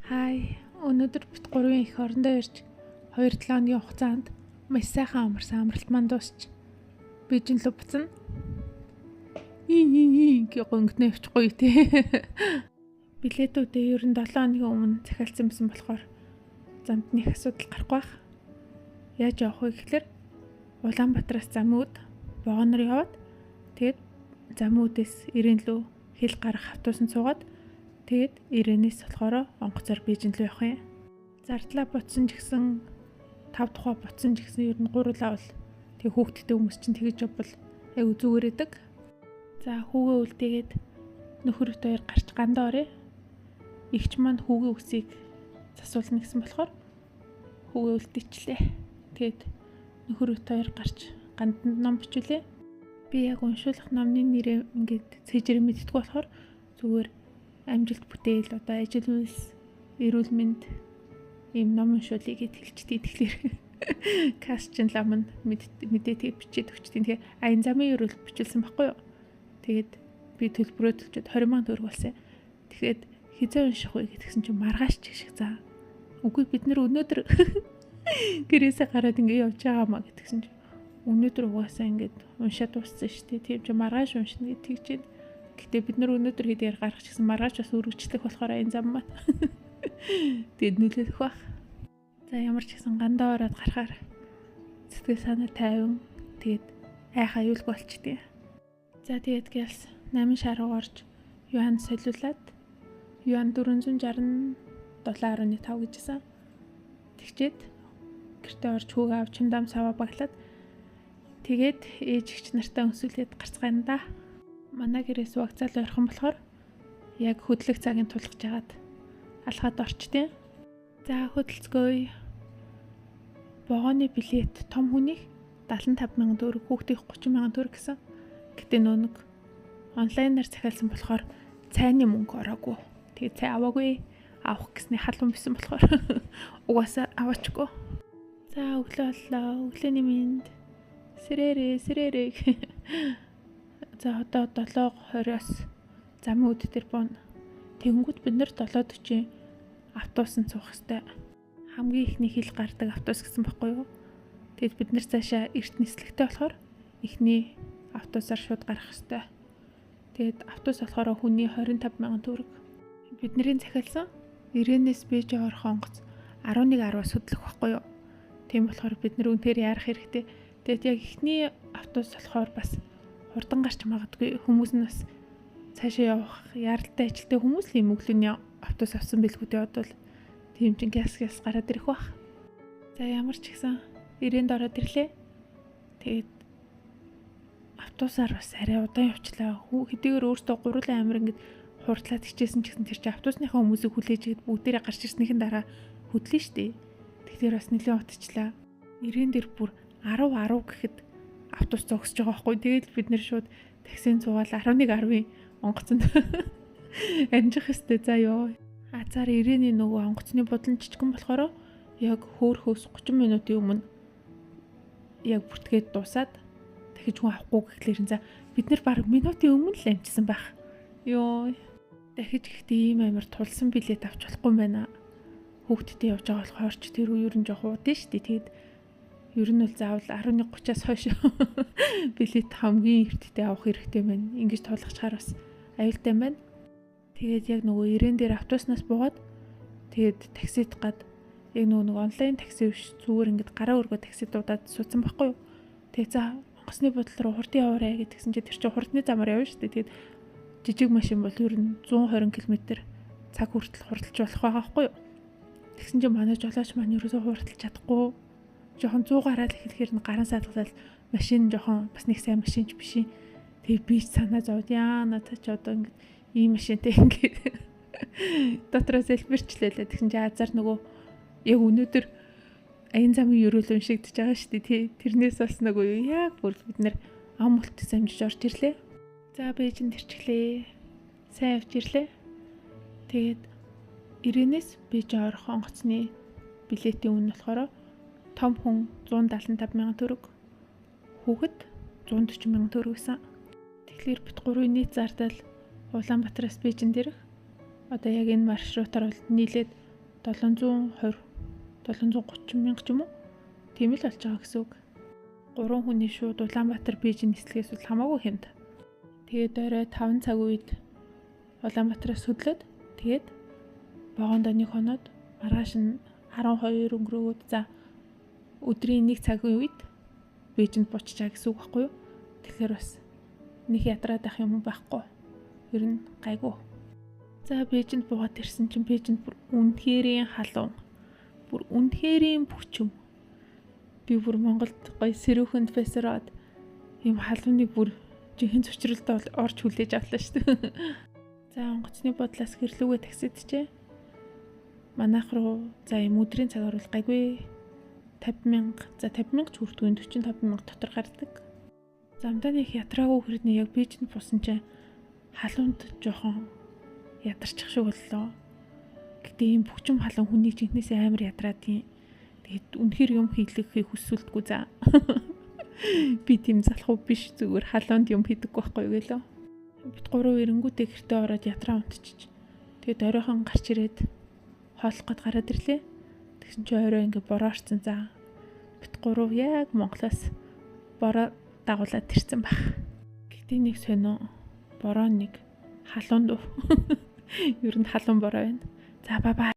Хай, өнөөдөр бит 3 их орондоо ирж 2-7 хоногийн хугацаанд маш сайхан амарсан амралт маань дуусч Бээжин рүү буцна. Гэх гонгноо явчихгүй тий. Билетүүдээ ер нь 7 хоногийн өмнө захиалсан байсан болохоор замд нэг асуудал гарахгүй байх. Яаж явах вэ гэхээр Улаанбаатараас замууд Богонор яваад тэгээд замуудаас ирээн лөө хил гарах автобусанд суугаад тэгээд ирээнээс болохоор онгоцоор Бээжин рүү явах юм. Зардлаа буцсан ч гэсэн 5 тухай буцсан ч гэсэн ер нь гурлаа бол тэг хүүхдтэй хүмүүс чинь тэгэж явбал айгу зүгээр эдэг. За хүүгээ үлдээгээд нөхөрт хоёр гарч гандаа орё. Игч маань хүүгээ үсийг засуулна гэсэн болохоор хүүгээ үлдээчлээ. Тэгээд нөхөрт хоёр гарч ганданд ном бичүүлээ. Би яг уншуулах номны нэрээ ингээд цэжэр мэддэггүй болохоор зүгээр амжилт бүтээл одоо ажил үйлс эрүүл мэнд ийм ном уншуулъя гэд хэлчихдээ тэгэхээр касчин ламн мэдээ тэг бичээд өгчтiin. Тэгээ аян замын ерөөл бичүүлсэн байхгүй юу. Тэгээд би төлбөрөө төлчөөд 20,000 төгрөг болсон. Тэгэхэд хизээ унших вэ гэдгсэн чинь маргааш ч шиг заа. Үгүй бид нэр өнөөдөр гэрээсээ гараад ингэ явж байгаамаа гэдгсэн чинь өнөөдөр угаасаа ингэж уншаад дууссан шүү дээ. Тийм ч маргааш уншина гэж тэгж байна. Гэтэ бид нар өнөөдөр хэдээр гарах гэсэн маргааш бас үргэлжлэх болохоор аян зам маань. Тэгэд нөлөөлөх бах. За ямар ч гэсэн гандаа ороод гарахаар сэтгэл санаа тайван тэгээд айх аюулгүй болчихдээ. За тэгээд гэлс 8 шар уурж юан солиулаад юан 467.5 гэжсэн. Тэгчээд гэртээ орж хүүгээ авч чимдам саваа баглаад тэгээд ээж эгч нартай өнсүүлээд гарцгаана да. Манай гэрээс вокзал ойрхон болохоор яг хөдлөх цагийн тулгаж жагаад алхаад орчтیں۔ За хөдөлцгөөе. Богоны билет том хүнийх 75,000 төгрөг, хүүхдийн 30,000 төгрөг гэсэн. Гэтэ нэг онлайнаар захиалсан болохоор цайны мөнгө ороогүй. Тэгээ цай аваагүй. Авах гэсний халуун бисэн болохоор угаасаа аваачгүй. За өглөө боллоо. Өглөөний минь сэрээрээ. За одоо 7:20-оос замын үд дээр буuna. Тэнгүүд бид нэр 7:40 автобусанд суух хэвээр хамгийн ихний хил гардаг автобус гэсэн байхгүй юу. Тэгэд бид нэр цаашаа эрт нислэгтэй болохоор ихний автобусаар шууд гарах хэвээр. Тэгэд автобус болохоор хүний 25,000 төгрөг. Бидний захиалсан ирээнээс Бээжин орох онгоц 11:10-аас хөдлөх байхгүй юу. Тийм болохоор бид нэр үнээр яарах хэрэгтэй. Тэгэд яг ихний автобус болохоор бас хурдан гарч магадгүй хүмүүс нь бас цаашаа явах яралтай ажилтай хүмүүс л юм өглөөний автобус авсан бэлгүүд яваад бол тийм чин гяс гараад ирэх бах. За ямар ч гэсэн ирээнд ороод ирлээ. Тэгээд автобусаар бас арай удаан явчлаа. Хэдийгээр өөртөө гурлын амир ингээд хурдлаад хичээсэн ч гэсэн тэр чинь автобусныхаа хүмүүсийг хүлээж игээд бүгдээрээ гарч ирснийхэн дараа хөдлөн штэ. Тэгэхээр бас нэлээд утчлаа. Ирээн дээр бүр 10 гэхэд автобус зогсож байгаа байхгүй. Тэгээд бид нэр шууд таксинд суугаад 11:10-ийн онгоцонд амжих хэвчтэй заа ёо. Азар ирээний нөгөө онгоцны бодлон жижигэн болохоор яг хөөхөөс 30 минутын өмнө яг бүртгээд дуусаад дахиж хүн авахгүй гэхлээр за бид нэр баг минутын өмнө л амжсан байх. Ёо. Дахиж ихтэй ийм амар тулсан билет авч болохгүй юм байна. Хүүхдтэй явж байгаа болохоор ч тэр үе ер нь жоох удаа шүү дээ. Тэгэд ер нь бол заавал 11:30-аас хойш билет хамгийн эртдээ авах хэрэгтэй байна. Ингэж тулгачаар бас аюултай байна. Тэгээд яг нөгөө ирээн дээр автобуснаас буугаад тэгээд таксид гад яг нөгөө онлайн такси биш зүгээр ингэж гараа өргөө такси дуудаад суудсан байхгүй юу. Тэгээд за онгоцны бодол руу хурдан яваарэ гэдгсэн чинь тэр чинь хурдны замаар явна шүү дээ. Тэгээд жижиг машин бол ер нь 120 км цаг хүртэл хурдалж болох байгаа байхгүй юу. Тэгсэн чинь манай жолооч маань ерөөсөө хурдалж чадахгүй. Жохон 100 гараад ихэхээр гарын саадгалал машин жохон бас нэг сайн машинч биш юм. Тэгээ би санаа зовд яа надад ч одоо ингэ ийм машинтай ингэ дотроос элбэрчлээ. Тэгсэн чи азар нөгөө яг өнөөдөр аян замын ерөөл уншигдэж байгаа шүү дээ тий. Тэрнээс бас нөгөө яг бүр бид нэр ам мөлт самжиж орж ирлээ. За Бээжин тэрчлээ. Сайн явж ирлээ. Тэгээд ирээнээс Бээжин орох онгоцны билетийн үнэ болохоор том хүн 175,000 төгрөг, хүүхэд 140,000 төгрөг гэсэн. Тэгэхээр бит 3-ын нийт зардал Улаанбаатараас Бээжин дээрх одоо яг энэ маршрутаар бол нийлээд 720 730 мянга ч юм уу. Тийм л болж байгаа гэсэн үг. 3 хүний шууд Улаанбаатар Бээжин нислэгээс бол хамаагүй хямд. Тэгээд орой 5 цаг үед Улаанбаатараас хөдлөөд тэгээд вагонд нэг хоноод маргааш нь 12 өнгөрөөд за өдрийн 1 цагийн үед Бээжинд бууччаа гэсэн үг байхгүй юу? Тэгэхээр бас нэг ядраад ах юм байхгүй. Ер нь гайгүй. За Бээжинд буугаад ирсэн чинь Бээжинд бүр үнэхэрийн халуун. Бүр үнэхэрийн бүчим. Би бүр Монголд гоё сэрүүхэнд фэсроод ийм халууныг бүр жинхэнэ цочролд орж хүлээж авлаа шүү дээ. За онгоцны бодлоос гэрлүүгээ таксидчээ. Манайх руу за ийм өдрийн цагаар бол гайгүй 50,000 за 50,000 ч хүртгүй 45,000 дотор гардаг. Замдаа нэг ятраагүй хэрнээ яг Бээжинд буусан чинь халуунд жоохон ядарчих шиг боллоо. Гэтэ ийм бүчим халуун хүнийг жинхнээсээ амар ядраад тийм. Тэгээд үнэхэр юм хийлгэхийг хүсвэл за. Би тийм залхуу биш зүгээр халуунд юм хийдэг байхгүй гэлөө. Бид 3 эрэнгүүтээ гэртээ ороод ятраа унтчих. Тэгээд оройхон гарч ирээд хооллох гээд гараад ирлээ. Тэгсэн чинь орой ингээ бороорцсон за. Бид 3 яг Монголоос бороо дагуулад ирсэн баг. Гэтэ нэг сонио бороо нэг халуун дуу. Ер нь халуун бороо байна. За бай бай.